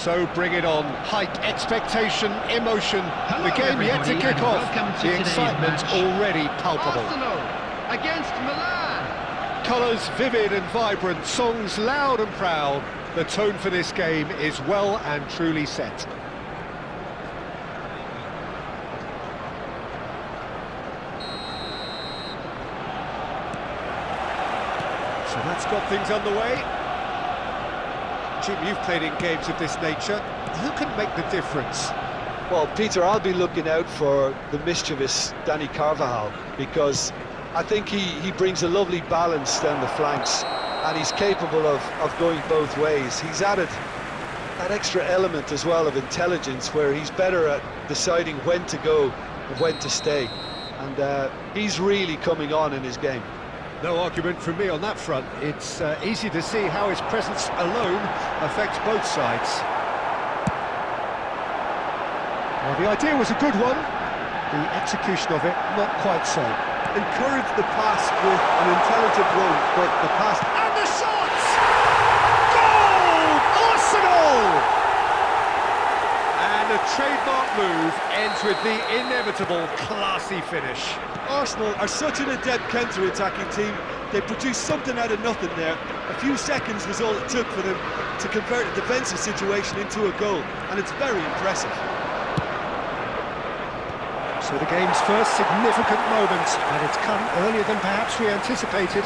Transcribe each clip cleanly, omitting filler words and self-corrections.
So bring it on. Hike, expectation, emotion. Hello, the game yet to kick off. The excitement already palpable. Arsenal against Milan. Colours vivid and vibrant, songs loud and proud. The tone for this game is well and truly set. So that's got things underway. Jim, you've played in games of this nature. Who can make the difference? Well, Peter, I'll be looking out for the mischievous Danny Carvajal, because I think he brings a lovely balance down the flanks, and he's capable of going both ways. He's added that extra element as well of intelligence, where he's better at deciding when to go and when to stay. And he's really coming on in his game. No argument from me on that front. It's easy to see how his presence alone affects both sides. Well, the idea was a good one. The execution of it, not quite so. Encourage the pass with an intelligent run, but the pass... And the shots! Goal! Arsenal! And a trademark move ends with the inevitable classy finish. Arsenal are such an adept counter-attacking team. They produced something out of nothing there. A few seconds was all it took for them to convert a defensive situation into a goal, and it's very impressive. So the game's first significant moment, and it's come earlier than perhaps we anticipated.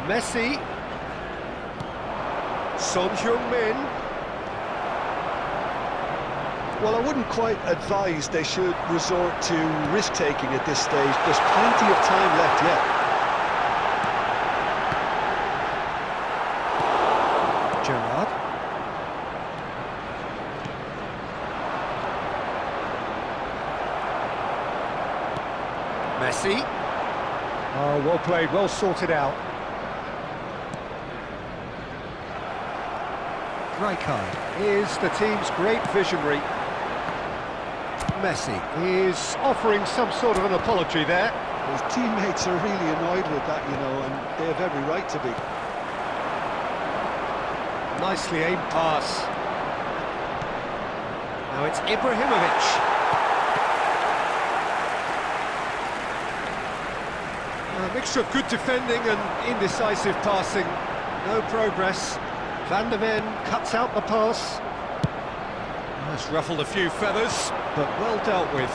Messi. Son Heung-min. Well, I wouldn't quite advise they should resort to risk-taking at this stage. There's plenty of time left yet. Gerrard. Messi. Oh, well played, well sorted out. Rijkaard is the team's great visionary. Messi is offering some sort of an apology there. His teammates are really annoyed with that, you know, and they have every right to be. Nicely aimed pass. Now it's Ibrahimovic. A mixture of good defending and indecisive passing. No progress. Van der Ven cuts out the pass. That's ruffled a few feathers, but well dealt with.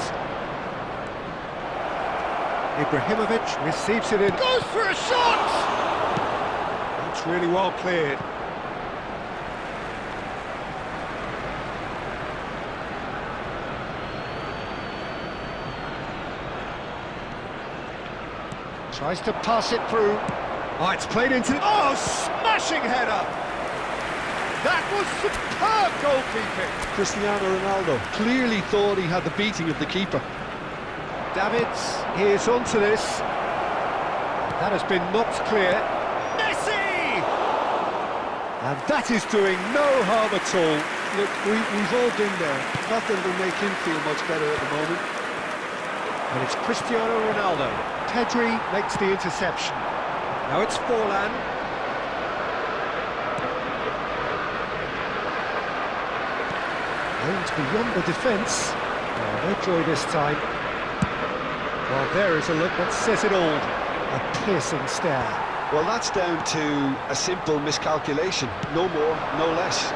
Ibrahimovic receives it in. Goes for a shot! That's really well cleared. Tries to pass it through. Oh, it's played into... Oh, smashing header! That was superb goalkeeping. Cristiano Ronaldo clearly thought he had the beating of the keeper. Davids is onto this. That has been knocked clear. Messi! And that is doing no harm at all. Look, we've all been there. Not that it'll make him feel much better at the moment. And it's Cristiano Ronaldo. Pedri makes the interception. Now it's Forlan. Aimed beyond the defence. Oh, no joy this time. Well, there is a look that says it all. A piercing stare. Well, that's down to a simple miscalculation. No more, no less.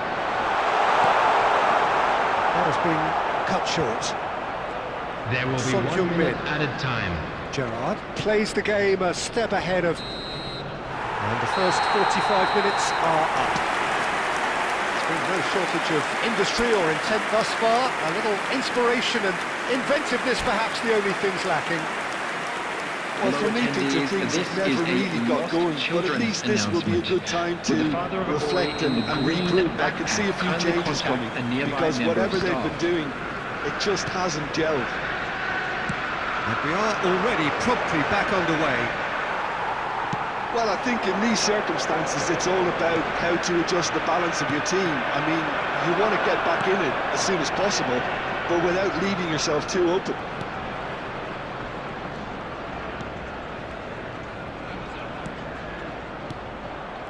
That has been cut short. There will be Son 1 Heung-min. minute added time. Gerrard plays the game a step ahead of... And the first 45 minutes are up. There's been no shortage of industry or intent thus far. A little inspiration and inventiveness, perhaps the only things lacking. Well, for me, Peter, things have never really got going, but at least this will be a good time to reflect and regroup. I can see a few changes coming, because whatever they've been doing, it just hasn't gelled. And we are already promptly back underway. Well, I think in these circumstances, it's all about how to adjust the balance of your team. I mean, you want to get back in it as soon as possible, but without leaving yourself too open.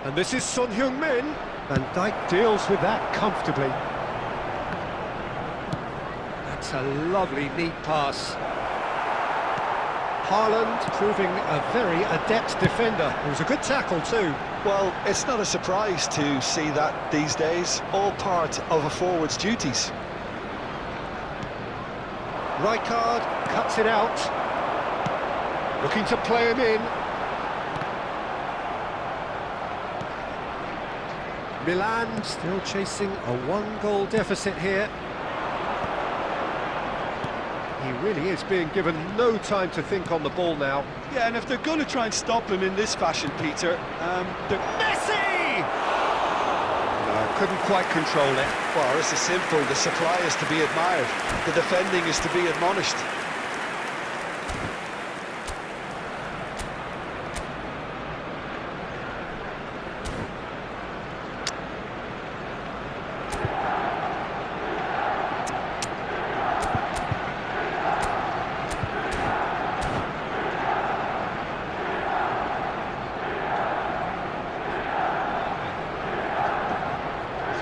And this is Son Heung-min. Van Dijk deals with that comfortably. That's a lovely, neat pass. Haaland proving a very adept defender. It was a good tackle too. Well, it's not a surprise to see that these days, all part of a forward's duties. Rijkaard cuts it out. Looking to play him in. Milan still chasing a one-goal deficit here. He really is being given no time to think on the ball now. Yeah, and if they're going to try and stop him in this fashion, Peter, Messi! Couldn't quite control it. well, this is simple. The supply is to be admired. The defending is to be admonished.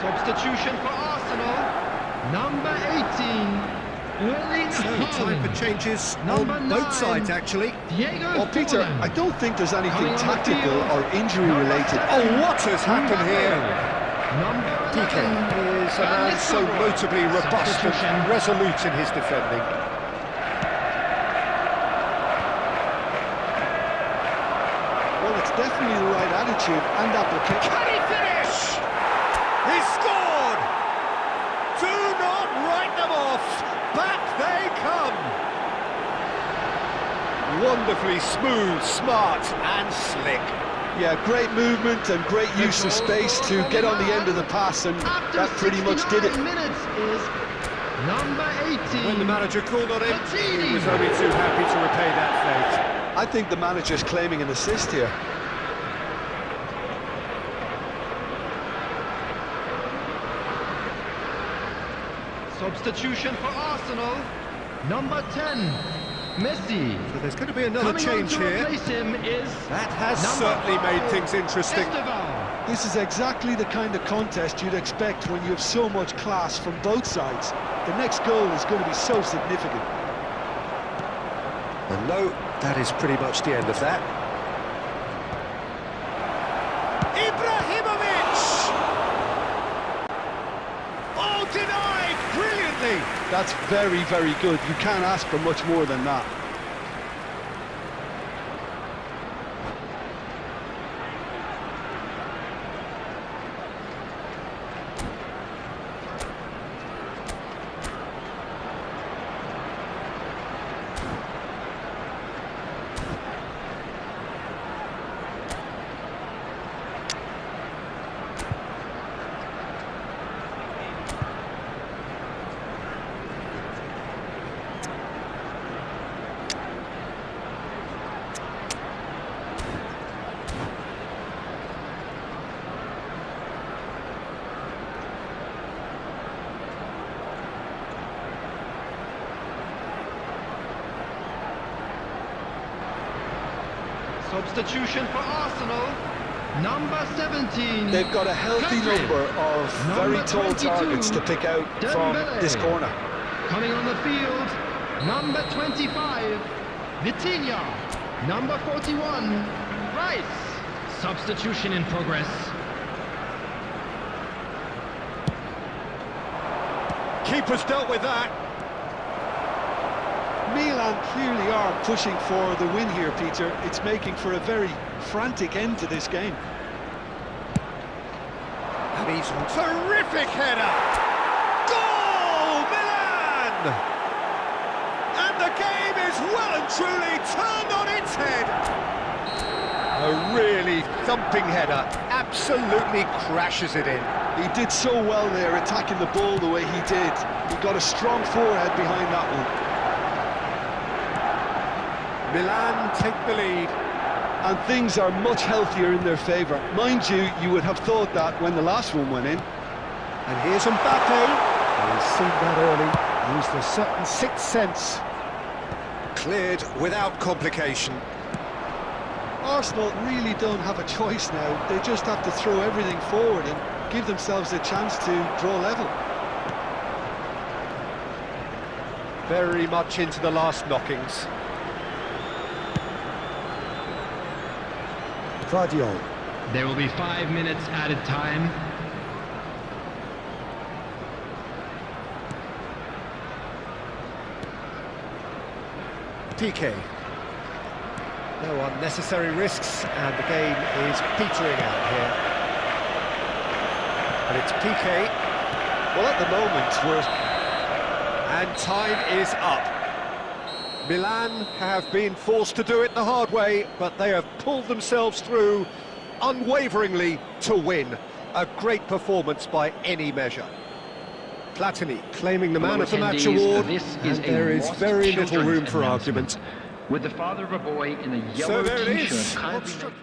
Substitution for Arsenal. Number 18. Erling So time for Haaland. changes Number on both 9. sides, actually. Diego Well, Peter, Forlan. I don't think there's anything Coming on the tactical field. or injury-related. Oh, what has happened here? Number Piqué 11. is a man so notably robust and resolute in his defending. Well, it's definitely the right attitude and application. Can he finish? He scored! Do not write them off! Back they come! Wonderfully smooth, smart and slick. Yeah, great movement and great use of space to get on the end of the pass, and After that pretty much did it. 69 minutes is number 18. When the manager called on him, he was only too happy to repay that fate. I think the manager's claiming an assist here. Substitution for Arsenal. Number 10. Messi. So there's going to be another Coming change on to here. replace him is That has number certainly made 5, things interesting. Esteban. This is exactly the kind of contest you'd expect when you have so much class from both sides. The next goal is going to be so significant. And no, that is pretty much the end of that. Ibrahimovic! Oh, denied brilliantly! That's very, very good. You can't ask for much more than that. Substitution for Arsenal. Number 17. They've got a healthy Pedri. number of very Number tall 22, targets to pick out from Dembele. this corner. Coming on the field, number 25, Vitinha. Number 41, Rice. Substitution in progress. Keeper's dealt with that. Milan clearly are pushing for the win here, Peter. It's making for a very frantic end to this game. And he's terrific header. Goal, Milan! And the game is well and truly turned on its head. A really thumping header, absolutely crashes it in. He did so well there, attacking the ball the way he did. He got a strong forehead behind that one. Milan take the lead. And things are much healthier in their favour. Mind you, you would have thought that when the last one went in. And here's Mbappe. He's seen that early, used a certain sixth sense. Cleared without complication. Arsenal really don't have a choice now. They just have to throw everything forward and give themselves a chance to draw level. Very much into the last knockings. Guardiola. There will be 5 minutes added time. PK. No unnecessary risks, and the game is petering out here. And it's PK. Well, at the moment, we're... And time is up. Milan have been forced to do it the hard way, but they have pulled themselves through unwaveringly to win. A great performance by any measure. Platini claiming the Man of the Match award, and there is very little room for argument. With the father of a boy in a So yellow there it is. t-shirt.